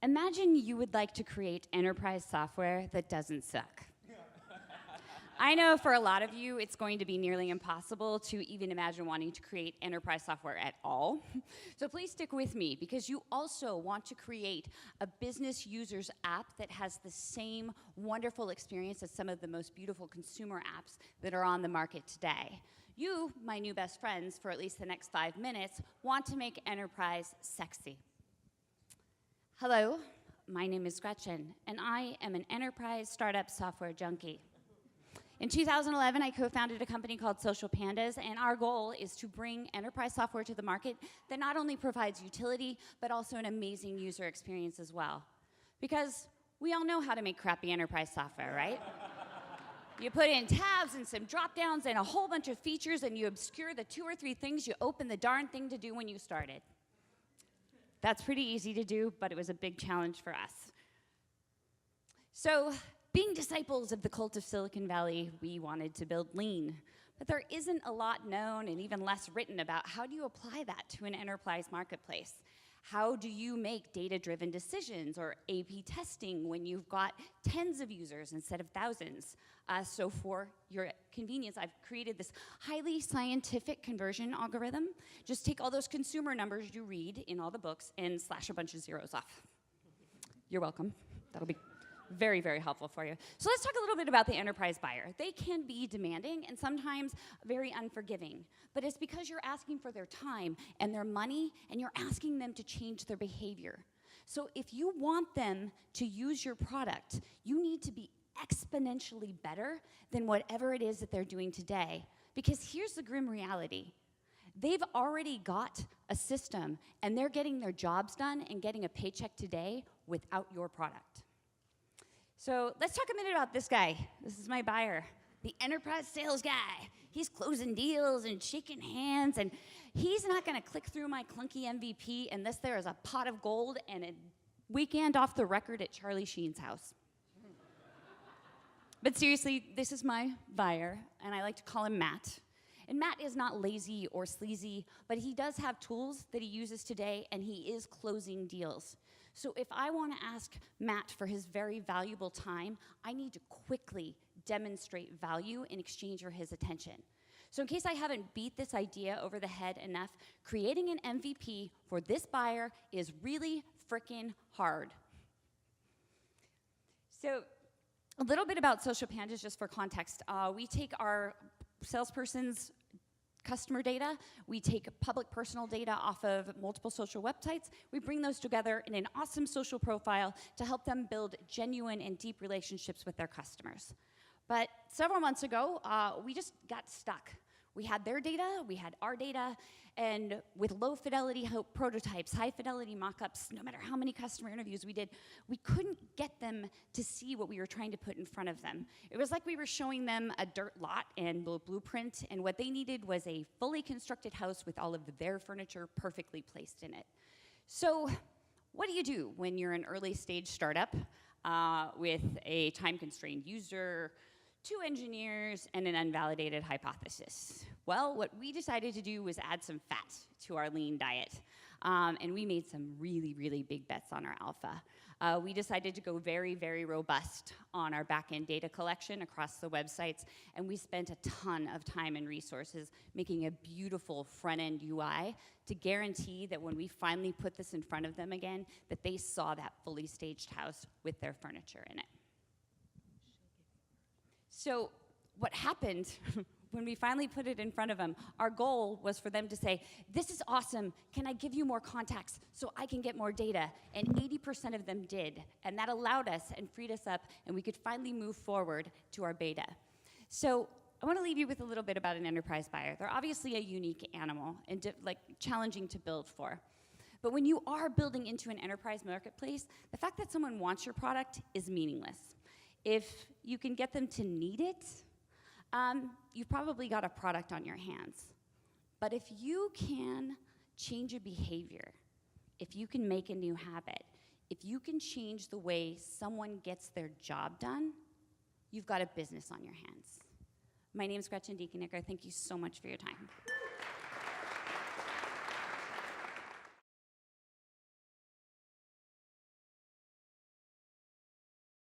Imagine you would like to create enterprise software that doesn't suck. I know for a lot of you, it's going to be nearly impossible to even imagine wanting to create enterprise software at all. So please stick with me, because you also want to create a business user's app that has the same wonderful experience as some of the most beautiful consumer apps that are on the market today. You, my new best friends, for at least the next 5 minutes, want to make enterprise sexy. Hello, my name is Gretchen, and I am an enterprise startup software junkie. In 2011, I co-founded a company called SocialPandas, and our goal is to bring enterprise software to the market that not only provides utility, but also an amazing user experience as well. Because we all know how to make crappy enterprise software, right? You put in tabs and some drop-downs and a whole bunch of features, and you obscure the 2 or 3 things you open the darn thing to do when you started. That's pretty easy to do, but it was a big challenge for us. So, being disciples of the cult of Silicon Valley, we wanted to build lean. But there isn't a lot known and even less written about how do you apply that to an enterprise marketplace. How do you make data-driven decisions or A/B testing when you've got tens of users instead of thousands? So for your convenience, I've created this highly scientific conversion algorithm. Just take all those consumer numbers you read in all the books and slash a bunch of zeros off. You're welcome. That'll be very, very helpful for you. So let's talk a little bit about the enterprise buyer. They can be demanding and sometimes very unforgiving, but it's because you're asking for their time and their money, and you're asking them to change their behavior. So if you want them to use your product, you need to be exponentially better than whatever it is that they're doing today. Because here's the grim reality. They've already got a system, and they're getting their jobs done and getting a paycheck today without your product. So let's talk a minute about this guy. This is my buyer, the enterprise sales guy. He's closing deals and shaking hands, and he's not gonna click through my clunky MVP unless there is a pot of gold and a weekend off the record at Charlie Sheen's house. But seriously, this is my buyer, and I like to call him Matt. And Matt is not lazy or sleazy, but he does have tools that he uses today, and he is closing deals. So if I want to ask Matt for his very valuable time, I need to quickly demonstrate value in exchange for his attention. So in case I haven't beat this idea over the head enough, creating an MVP for this buyer is really frickin' hard. So a little bit about SocialPandas just for context. We take our salesperson's customer data, we take public personal data off of multiple social websites, we bring those together in an awesome social profile to help them build genuine and deep relationships with their customers. But several months ago, we just got stuck. We had their data, we had our data, and with low fidelity prototypes, high fidelity mock-ups, no matter how many customer interviews we did, we couldn't get them to see what we were trying to put in front of them. It was like we were showing them a dirt lot and a blueprint, and what they needed was a fully constructed house with all of their furniture perfectly placed in it. So what do you do when you're an early stage startup with a time-constrained user, 2 engineers, and an unvalidated hypothesis? Well, what we decided to do was add some fat to our lean diet. And we made some really, really big bets on our alpha. We decided to go very, very robust on our back-end data collection across the websites, and we spent a ton of time and resources making a beautiful front-end UI to guarantee that when we finally put this in front of them again, that they saw that fully staged house with their furniture in it. So what happened when we finally put it in front of them, our goal was for them to say, this is awesome, can I give you more contacts so I can get more data? And 80% of them did, and that allowed us and freed us up, and we could finally move forward to our beta. So I want to leave you with a little bit about an enterprise buyer. They're obviously a unique animal and challenging to build for. But when you are building into an enterprise marketplace, the fact that someone wants your product is meaningless. If you can get them to need it, you've probably got a product on your hands. But if you can change a behavior, if you can make a new habit, if you can change the way someone gets their job done, you've got a business on your hands. My name is Gretchen DeKnikker. Thank you so much for your time.